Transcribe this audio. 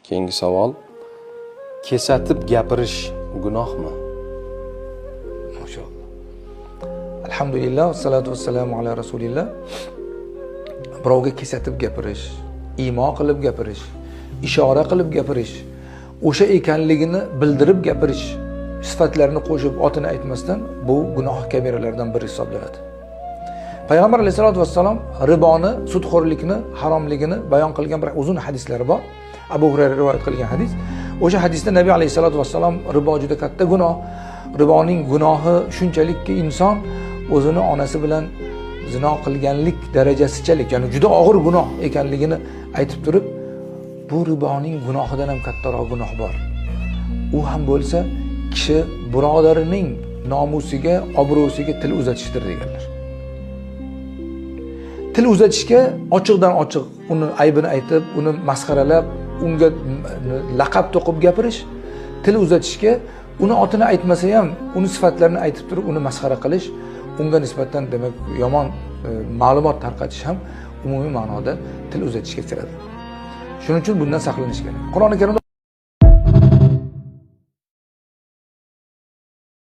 Keyingi savol. Kesatib gapirish gunohmi? Maşallah. Alhamdulillah, salatu vassalamu ala rasulillah. Birovga kesatib gapirish, imo qilib gapirish, ishora qilib gapirish, o'sha ekanligini bildirib gapirish, sifatlarini qo'shib otini aytmasdan bu gunoh kabiralardan biri hisoblanadi. Payg'ambar alayhisolatu vassalom riboni, sudxo'rlikni haromligini bayon qilgan bir uzun hadislari bor. Abu Hurayra rivoyat qilgan hadis. O'sha hadisda Nabiy alayhisolatu vassalom ribo juda katta gunoh, riboning gunohi shunchalikki inson o'zini onasi bilan zino qilganlik darajasichalik, ya'ni juda og'ir gunoh ekanligini aytib turib, bu riboning gunohidan ham kattaroq gunoh bor. U ham bo'lsa kishi birodarining nomusiga, obro'siga til uzatishdir deganlar. Til uzatishga ochiqdan ochiq uni aybini aytib, uni masxaralab, unga laqab to'qib gapirish, til uzatishga uni otini aytmasa ham, uni sifatlarini aytib turib, uni masxara qilish, unga nisbatan demak yomon ma'lumot tarqatish ham umumiy ma'noda til uzatishga kiradi. Shuning uchun bundan saqlanish kerak. Qur'oni Karimda